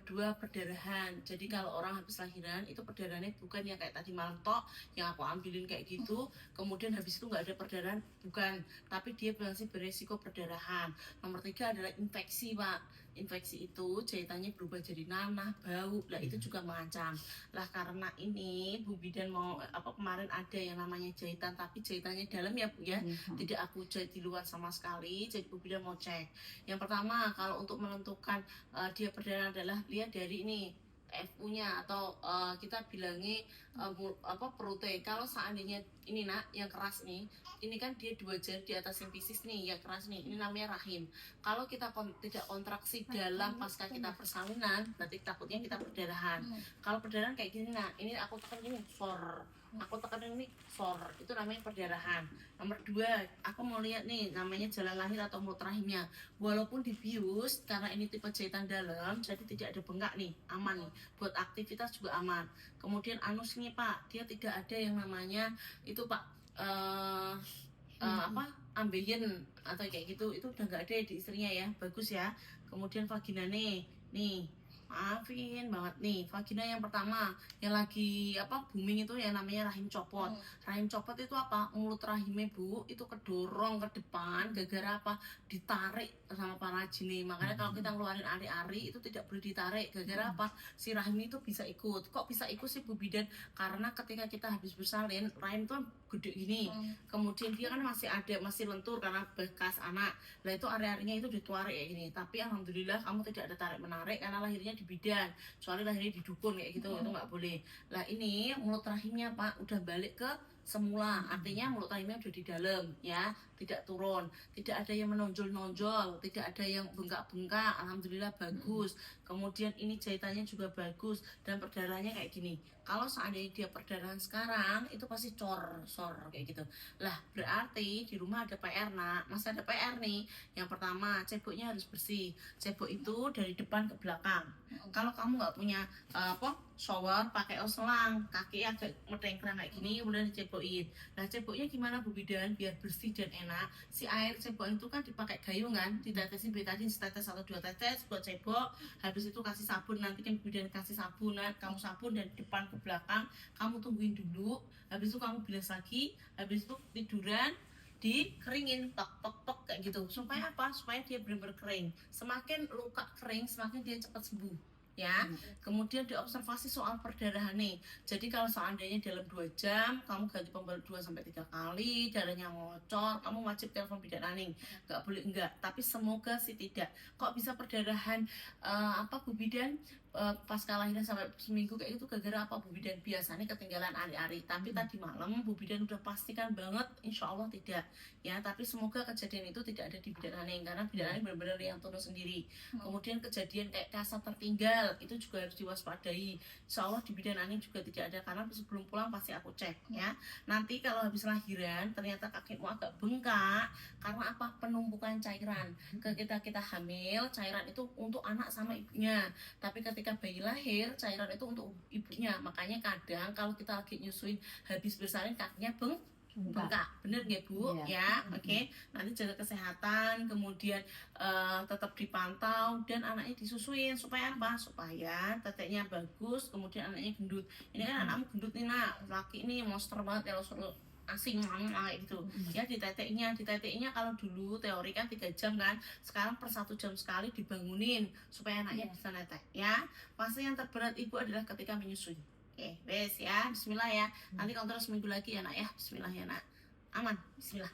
kedua perdarahan. Jadi kalau orang habis lahiran itu perdarahannya bukan yang kayak tadi malam tok yang aku ambilin kayak gitu, kemudian habis itu nggak ada perdarahan, bukan. Tapi dia masih beresiko perdarahan. Nomor 3 adalah infeksi, Pak. Infeksi itu jahitannya berubah jadi nanah, bau, lah itu juga mengancam. Lah karena ini Bu Bidan mau kemarin ada yang namanya jahitan, tapi jahitannya dalam ya Bu ya, tidak aku jahit di luar sama sekali. Jadi Bu Bidan mau cek. Yang pertama, kalau untuk menentukan dia perdarahan adalah lihat dari ini FU-nya atau kita bilangnya perutnya. Kalau seandainya ini nak yang keras nih, ini kan dia 2 jari di atas simpisis nih, yang keras nih, ini namanya rahim. Kalau kita tidak kontraksi dalam pasca kita persalinan, berarti takutnya kita perdarahan. Kalau perdarahan kayak gini, nah ini aku tekan ini for, aku tekan ini for, itu namanya perdarahan. Nomor 2, aku mau lihat nih namanya jalan lahir atau mulut rahimnya. Walaupun dibius, karena ini tipe jahitan dalam, jadi tidak ada bengkak nih, aman nih. Buat aktivitas juga aman. Kemudian anusnya Pak, dia tidak ada yang namanya itu Pak ambeien atau kayak gitu, itu udah nggak ada di istrinya ya, bagus ya. Kemudian vagina nih maafin banget nih, vagina yang pertama yang lagi booming itu yang namanya rahim copot. Rahim copot itu apa? Mulut rahimnya Bu itu kedorong ke depan gara-gara apa? Ditarik sama parajin nih. Makanya kalau kita ngeluarin ari-ari itu tidak boleh ditarik, gara-gara apa? Si rahim itu bisa ikut. Kok bisa ikut sih Bu Bidan? Karena ketika kita habis bersalin, rahim itu gede gini, kemudian dia kan masih lentur karena bekas anak. Lah itu ari-arinya itu ditarik kayak gini. Tapi alhamdulillah kamu tidak ada tarik menarik karena lahirnya di bidan, soalnya lahirnya di dukun kayak gitu, itu nggak boleh. Lah ini mulut rahimnya Pak udah balik ke semula, artinya mulut rahimnya udah di dalam ya, tidak turun, tidak ada yang menonjol-nonjol, tidak ada yang bengkak-bengkak, alhamdulillah bagus. Kemudian ini jahitannya juga bagus dan perdarahannya kayak gini. Kalau seandainya dia perdarahan sekarang itu pasti sor kayak gitu. Lah berarti di rumah ada PR nak, masih ada PR nih. Yang pertama ceboknya harus bersih. Cebok itu dari depan ke belakang. Kalau kamu nggak punya shower pakai selang, kaki agak medengkrang kayak gini, kemudian dicebokin. Nah ceboknya gimana Bu Bidan biar bersih dan enak? Si air cebok itu kan dipakai gayung kan, ditetesin betadin setetes atau 2 tetes buat cebok. Habis itu kasih sabun, nanti kan Bu Bidan kasih sabun, nah, kamu sabun dari depan ke belakang, kamu tungguin dulu. Habis itu kamu bilas lagi, habis itu tiduran dikeringin tok kayak gitu. Supaya apa? Supaya dia benar-benar kering. Semakin luka kering, semakin dia cepat sembuh ya. Kemudian diobservasi soal perdarahan nih. Jadi kalau seandainya dalam 2 jam kamu ganti pembalut 2-3 kali, darahnya ngocor, kamu wajib telepon bidan aning. Nggak boleh enggak, tapi semoga sih tidak. Kok bisa perdarahan Bu Bidan pasca lahiran sampai seminggu kayak itu gara-gara apa Bu Bidan? Biasanya ketinggalan ari-ari, tapi tadi malam Bu Bidan udah pastikan banget insya Allah tidak ya. Tapi semoga kejadian itu tidak ada di bidan aning, karena bidan aning benar-benar yang turun sendiri. Kemudian kejadian kayak kasar tertinggal itu juga harus diwaspadai. Insya Allah di bidan aning juga tidak ada, karena sebelum pulang pasti aku cek ya. Nanti kalau habis lahiran ternyata kakimu agak bengkak karena apa? Penumpukan cairan. Ketika kita hamil, cairan itu untuk anak sama ibunya, tapi ketika bayi lahir cairan itu untuk ibunya. Makanya kadang kalau kita lagi nyusuin habis bersalin kakinya bengkak, bener nggak Bu? Ya, oke. Nanti jaga kesehatan, kemudian tetap dipantau dan anaknya disusuin supaya apa? Supaya teteknya bagus, kemudian anaknya gendut. Ini kan anakmu gendut nih nak, laki ini monster banget ya, lo asing kayak gitu ya. Diteteknya kalau dulu teori kan 3 jam kan, sekarang per 1 jam sekali dibangunin supaya anaknya bisa netek ya. Fase yang terberat ibu adalah ketika menyusui. Oke, wes ya, bismillah ya. Nanti kalau terus minggu lagi ya nak ya, bismillah ya nak. Aman, bismillah.